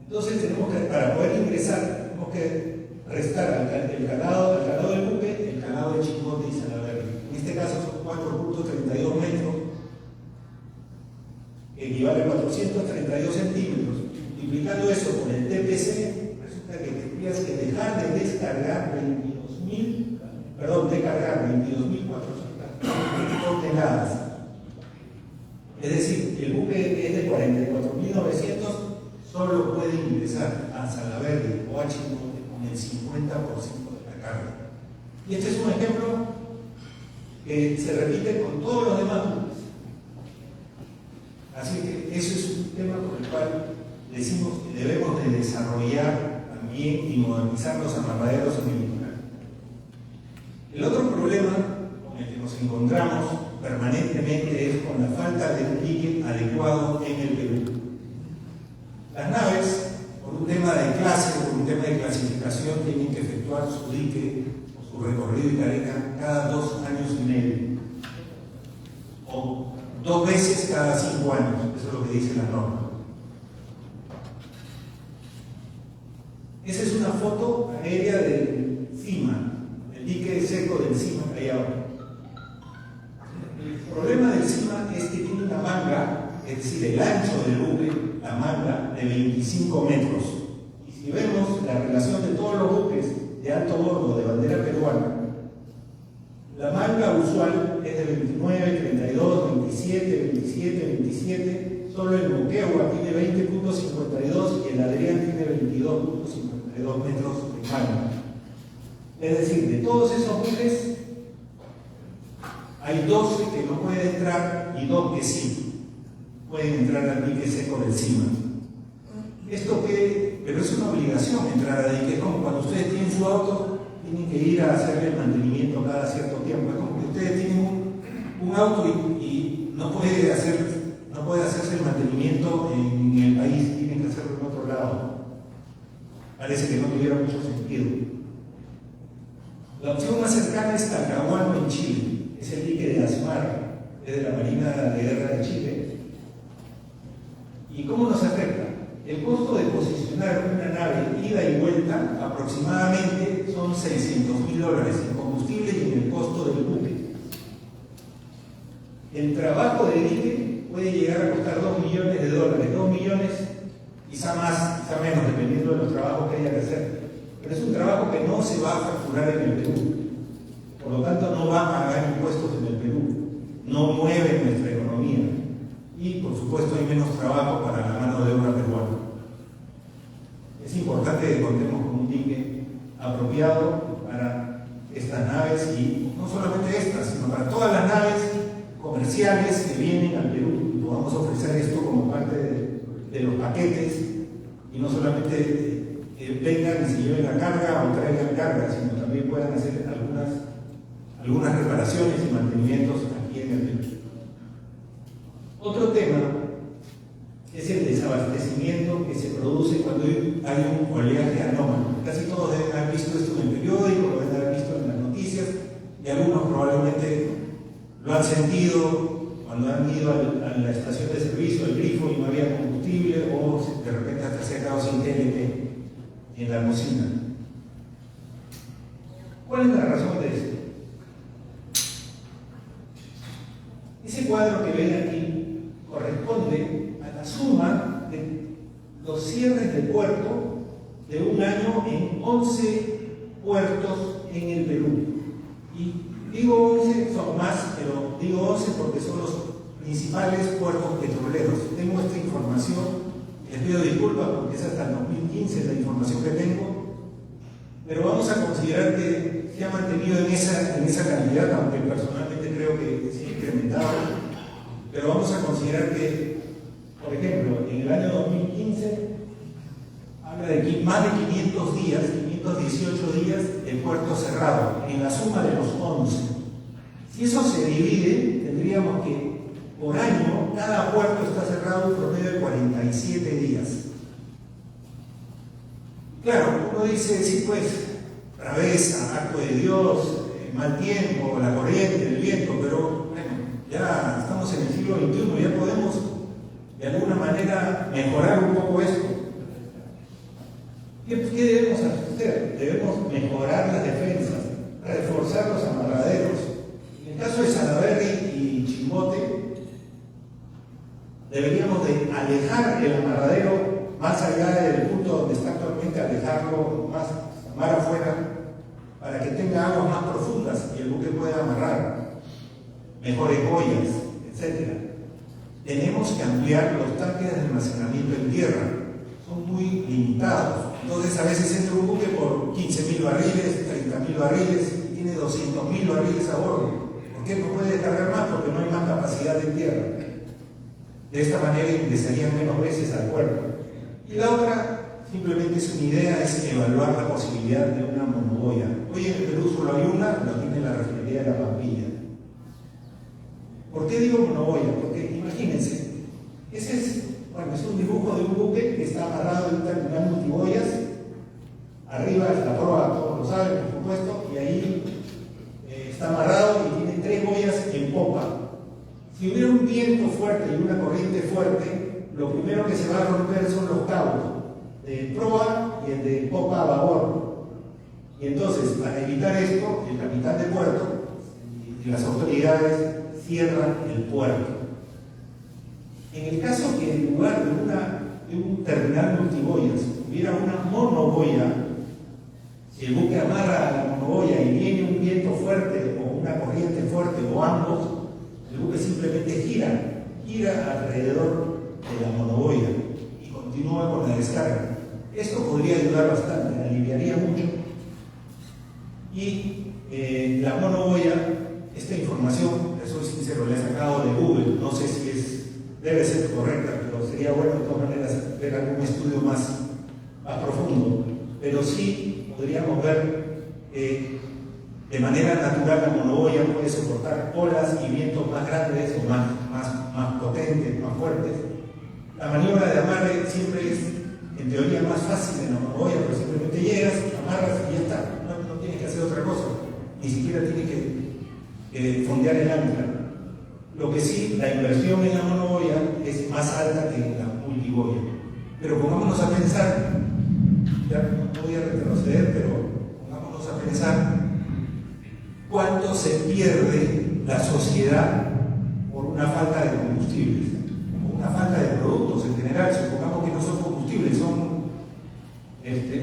Entonces tenemos que, para poder ingresar, tenemos que restar el calado del buque, el calado de Chicote y Salaverde. En este caso son 4.32 metros, que equivale a 432 centímetros. Multiplicando eso por el TPC, resulta que tendrías que dejar de descargar 22.400 toneladas. Es decir, el buque que es de 44.900 solo puede ingresar a Salaverde o a Chicote con el 50% de la carga. Y este es un ejemplo que se repite con todos los demás buques. Así que eso es un tema por el cual decimos que debemos de desarrollar también y modernizar los amarraderos en el litoral. El otro problema con el que nos encontramos permanentemente es con la falta de un dique adecuado en el Perú. Las naves, por un tema de clase, por un tema de clasificación, tienen que efectuar su dique o su recorrido y carga cada 2 años y medio, o 2 veces cada 5 años, eso es lo que dice la norma. Esa es una foto aérea del CIMA, el dique seco del CIMA Callao. El problema del CIMA es que tiene una manga, es decir, el ancho del buque, la manga, de 25 metros. Y si vemos la relación de todos los buques de alto bordo de bandera peruana, la manga usual es de 29, 32, 27, 27, 27. Solo el Moquegua tiene 20.52 y el Adrián tiene 22.52 metros de caño. Es decir, de todos esos buques, hay 12 que no pueden entrar y 2 que sí pueden entrar al dique seco del CIMA. Esto que, pero es una obligación entrar a dique, como cuando ustedes tienen su auto, tienen que ir a hacerle el mantenimiento cada cierto tiempo. Es como que ustedes tienen un auto y no puede hacerse el mantenimiento en el país, tienen que hacerlo en otro lado. Parece que no tuviera mucho sentido. La opción más cercana es Talcahuano en Chile, es el dique de Asmar, es de la Marina de Guerra de Chile. ¿Y cómo nos afecta? El costo de posicionar una nave ida y vuelta aproximadamente son $600.000 en combustible y en el costo del buque. El trabajo de dique puede llegar a costar $2 millones, 2 millones, quizá más, quizá menos, dependiendo de los trabajos que haya que hacer. Pero es un trabajo que no se va a facturar en el Perú, por lo tanto no va a pagar impuestos en el Perú, no mueve nuestra economía y por supuesto hay menos trabajo para la mano de obra peruana. Es importante que contemos con un dique apropiado para estas naves y no solamente estas, sino para todas las naves comerciales que vienen al Perú y podamos ofrecer esto como parte de los paquetes y no solamente vengan y se lleven la carga o traigan carga, sino también puedan hacer algunas reparaciones y mantenimientos aquí en el Perú. Otro tema es el desabastecimiento que se produce cuando hay un oleaje anómalo. Casi todos deben haber visto esto en el periódico, lo deben haber visto en las noticias y algunos probablemente lo han sentido cuando han ido a la estación de servicio, al grifo y no había combustible o de repente hasta se ha quedado sin TNT en la cocina. ¿Cuál es la razón de esto? Ese cuadro que ven aquí corresponde a la suma de los cierres de puerto de un año en 11 puertos en el Perú. Y digo 11, son más, pero digo 11 porque son los principales puertos petroleros. Tengo esta información. Les pido disculpas porque es hasta el 2015 la información que tengo, pero vamos a considerar que se ha mantenido en esa cantidad, aunque personalmente creo que se ha incrementado, pero vamos a considerar que, por ejemplo, en el año 2015 habla de más de 500 días, 518 días de puerto cerrado, en la suma de los 11. Si eso se divide, tendríamos que por año, cada puerto está cerrado un promedio de 47 días. Claro, uno dice, sí, pues, travesa, acto de Dios, mal tiempo, la corriente, el viento, pero bueno, ya estamos en el siglo XXI, ya podemos de alguna manera mejorar un poco esto. ¿Qué debemos hacer? Debemos mejorar las defensas, reforzar los amarraderos. En el caso de Salaberry y Chimbote, deberíamos de alejar el amarradero más allá del punto donde está actualmente, alejarlo más mar afuera para que tenga aguas más profundas y el buque pueda amarrar, mejores boyas, etc. Tenemos que ampliar los tanques de almacenamiento en tierra, son muy limitados. Entonces a veces entra un buque por 15.000 barriles, 30.000 barriles y tiene 200.000 barriles a bordo. ¿Por qué no puede descargar más? Porque no hay más capacidad en tierra. De esta manera ingresarían menos veces al puerto. Y la otra, simplemente es una idea, es evaluar la posibilidad de una monoboya. Hoy en el Perú solo hay una, lo tiene la refinería de La Pampilla. ¿Por qué digo monoboya? Porque imagínense, ese es un dibujo de un buque que está amarrado en un terminal multiboyas, arriba está proa, todos lo saben, por supuesto, y ahí está amarrado y tiene 3 boyas en popa. Si hubiera un viento fuerte y una corriente fuerte, lo primero que se va a romper son los cabos de proa y el de popa a babor. Y entonces, para evitar esto, el capitán de puerto y las autoridades cierran el puerto. En el caso que en lugar de un terminal multiboyas hubiera una monoboya, Si el buque amarra a la monoboya y viene un viento fuerte o una corriente fuerte o ambos, el buque simplemente gira alrededor de la monoboya y continúa con la descarga. Esto podría ayudar bastante, aliviaría mucho. Y la monoboya, esta información, les soy sincero, la he sacado de Google, no sé si debe ser correcta, pero sería bueno de todas maneras ver algún estudio más profundo. Pero sí podríamos ver de manera natural la monoboya puede soportar olas y vientos más grandes o más potentes, más fuertes. La maniobra de amarre siempre es, en teoría, más fácil en la monoboya, pero simplemente llegas, amarras y ya está. No tienes que hacer otra cosa, ni siquiera tienes que fondear el ancla. Lo que sí, la inversión en la monoboya es más alta que en la multiboya. Pero pongámonos a pensar, ya no voy a retroceder, pero pongámonos a pensar cuánto se pierde la sociedad por una falta de combustibles, por una falta de productos en general. Supongamos que no son combustibles, son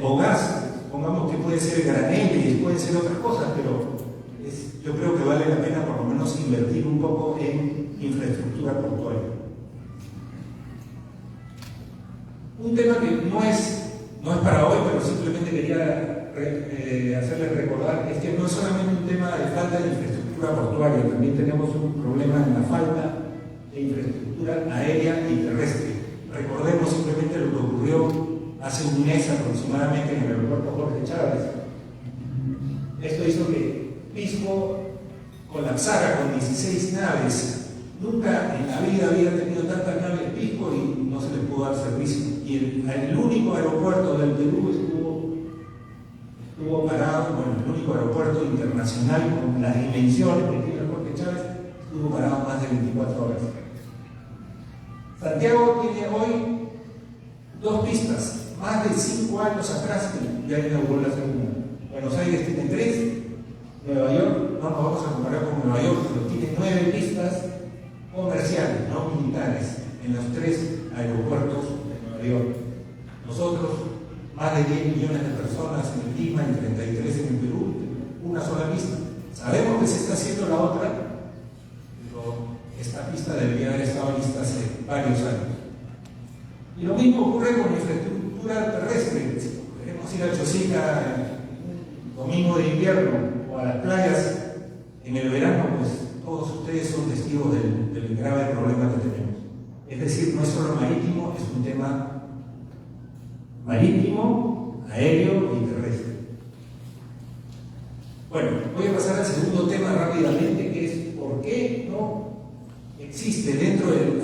o gas, supongamos que puede ser graneles, pueden ser otras cosas, pero yo creo que vale la pena por lo menos invertir un poco en infraestructura portuaria. Un tema que no es para hoy, pero simplemente quería hacerles recordar, es que no es solamente un tema de falta de infraestructura portuaria, también tenemos un problema en la falta de infraestructura aérea y terrestre. Recordemos simplemente lo que ocurrió hace un mes aproximadamente en el aeropuerto Jorge Chávez. Esto hizo que Pisco colapsara con 16 naves. Nunca en la vida había tenido tantas naves Pisco y no se le pudo dar servicio. Y el único aeropuerto del Perú estuvo parado, bueno, el único aeropuerto internacional con las dimensiones que tiene el Jorge Chávez, estuvo parado más de 24 horas. Santiago tiene hoy 2 pistas. Más de 5 años atrás ya inauguró la segunda. Buenos Aires tiene 3, Nueva York, no nos vamos a comparar con Nueva York, pero tiene 9 pistas comerciales, no militares, en los 3 aeropuertos de Nueva York. Nosotros, más de 10 millones de personas en Lima y 33 en el Perú, una sola pista. Sabemos que se está haciendo la otra, pero esta pista debería haber estado lista hace varios años. Y lo mismo ocurre con la infraestructura terrestre. Si queremos ir a Chosica un domingo de invierno o a las playas en el verano, pues todos ustedes son testigos del grave problema que tenemos. Es decir, no es solo marítimo, es un tema marítimo, aéreo y terrestre. Bueno, voy a pasar al segundo tema rápidamente, que es por qué no existe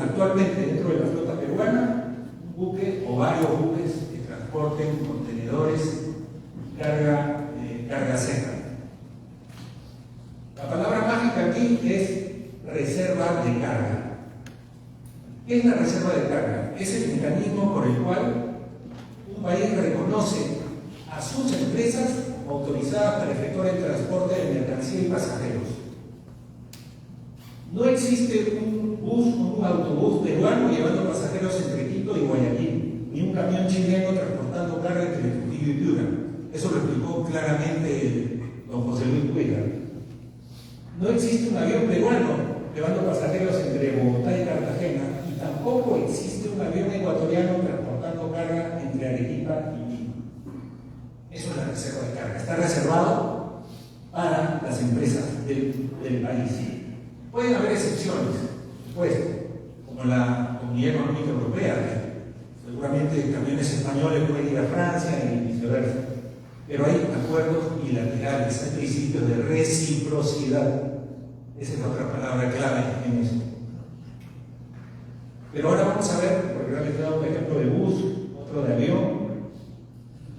actualmente dentro de la flota peruana un buque o varios buques que transporten contenedores, carga seca. La palabra mágica aquí es reserva de carga. ¿Qué es la reserva de carga? Es el mecanismo por el cual un país reconoce a sus empresas autorizadas para efectuar el transporte de mercancía y pasajeros. No existe un bus o un autobús peruano llevando pasajeros entre Quito y Guayaquil, ni un camión chileno transportando carga entre Trujillo y Piura. Eso lo explicó claramente don José Luis Cuellar. No existe un avión peruano llevando pasajeros entre Bogotá y Cartagena, y tampoco existe un avión ecuatoriano transportando carga entre Arequipa y Lima. Eso es la reserva de carga. Está reservado para las empresas del país. Pueden haber excepciones, pues, como la Comunidad Económica Europea. Seguramente camiones españoles pueden ir a Francia y viceversa. Pero hay acuerdos bilaterales, hay principios de reciprocidad. Esa es otra palabra clave en eso. Pero ahora vamos a ver, porque les he dado un ejemplo de bus, otro de avión,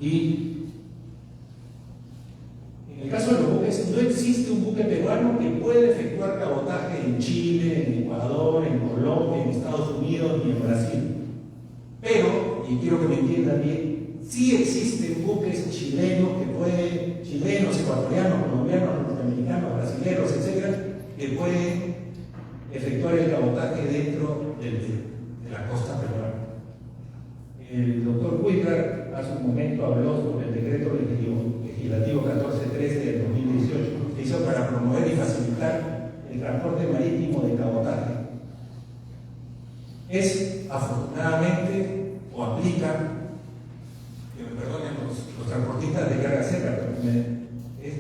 y en el caso de los buques, no existe un buque peruano que pueda efectuar cabotaje en Chile, en Ecuador, en Colombia, en Estados Unidos y en Brasil. Pero, y quiero que me entiendan bien, sí existen buques chilenos, ecuatorianos, colombianos, norteamericanos, brasileños, etcétera, que pueden efectuar el cabotaje dentro de la costa peruana. El doctor Cuellar hace un momento habló sobre el decreto legislativo Legislativo 1413 del 2018. Se hizo para promover y facilitar el transporte marítimo de cabotaje. Es, afortunadamente, o aplica, que me perdonen los transportistas de carga seca, pero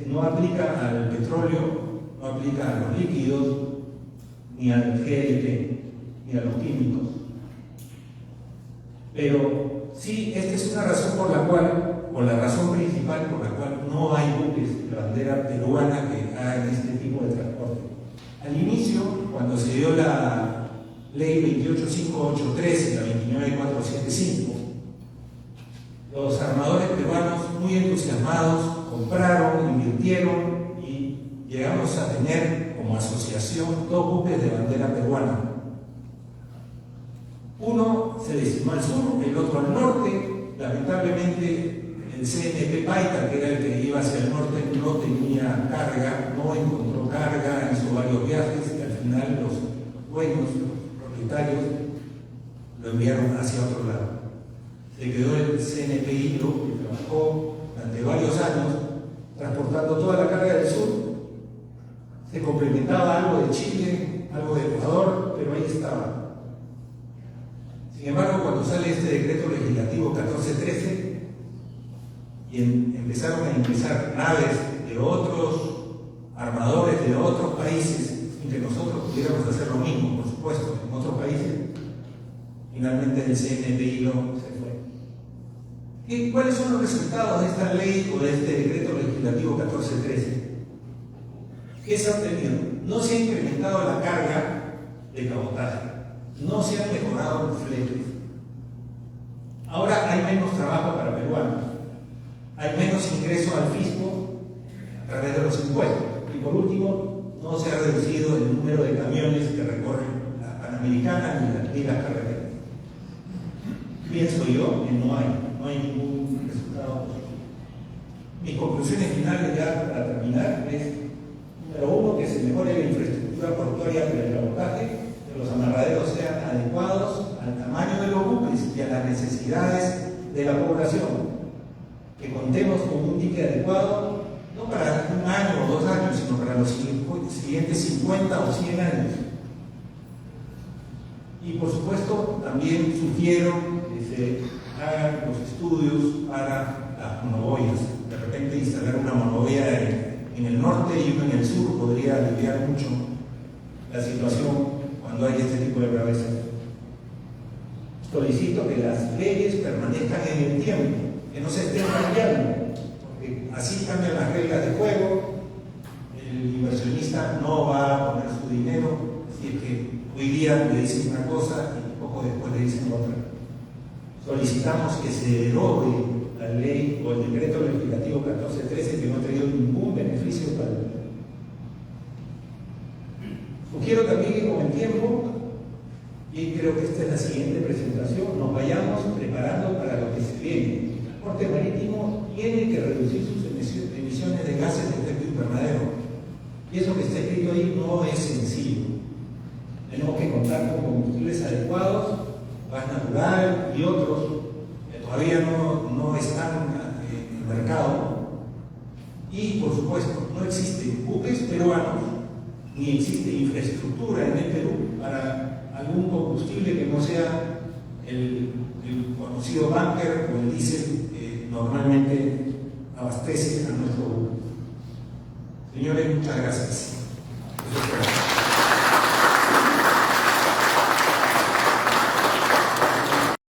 no aplica al petróleo, no aplica a los líquidos, ni al GLP, ni a los químicos. Pero sí, esta es una razón por la cual, o la razón principal por la cual no hay buques de bandera peruana que hagan este tipo de transporte. Al inicio, cuando se dio la ley 28583 y la 29475, los armadores peruanos, muy entusiasmados, compraron, invirtieron y llegamos a tener como asociación 2 buques de bandera peruana. Uno se destinó al sur, el otro al norte. Lamentablemente el CNP Paita, que era el que iba hacia el norte, no tenía carga, no encontró carga, hizo varios viajes y al final los dueños, los propietarios, lo enviaron hacia otro lado. Se quedó el CNP Hilo, que trabajó durante varios años transportando toda la carga del sur. Se complementaba algo de Chile, algo de Ecuador, pero ahí estaba. Sin embargo, cuando sale este decreto legislativo 1413 y empezaron a ingresar naves de otros armadores de otros países, sin que nosotros pudiéramos hacer lo mismo, por supuesto, en otros países, finalmente el CNP Hilo se fue. ¿Y cuáles son los resultados de esta ley o de este decreto legislativo 1413? ¿Qué se ha obtenido? No se ha incrementado la carga de cabotaje, no se han mejorado los fletes. Ahora hay menos trabajo para peruanos, hay menos ingreso al fisco a través de los impuestos. Y por último, no se ha reducido el número de camiones que recorren la Panamericana ni las carreteras. Pienso yo que no hay ningún resultado positivo. Mis conclusiones finales ya para terminar es: número 1, que se mejore la infraestructura portuaria para el cabotaje, que los amarraderos sean adecuados al tamaño de los buques y a las necesidades de la población, que contemos con un dique adecuado, no para 1 año o 2 años, sino para los siguientes 50 o 100 años. Y por supuesto, también sugiero que se hagan los estudios para las monoboyas. De repente instalar una monoboya en el norte y uno en el sur podría aliviar mucho la situación cuando hay este tipo de braveza. Solicito que las leyes permanezcan en el tiempo, que no se estén cambiando, porque así cambian las reglas de juego. El inversionista no va a poner su dinero, así es que hoy día le dicen una cosa y poco después le dicen otra. Solicitamos que se derogue la ley o el decreto legislativo 1413, que no ha traído ningún beneficio para el pueblo. Sugiero también que con el tiempo, y creo que esta es la siguiente presentación, nos vayamos preparando para lo que se viene. El transporte marítimo tiene que reducir sus emisiones de gases de efecto invernadero. Y eso que está escrito ahí no es sencillo. Tenemos que contar con combustibles adecuados, gas natural y otros que todavía no están en el mercado. Y por supuesto, no existen buques peruanos, ni existe infraestructura en el Perú para algún combustible que no sea el conocido bunker o el diésel que normalmente abastece a nuestro buque. Señores, muchas gracias.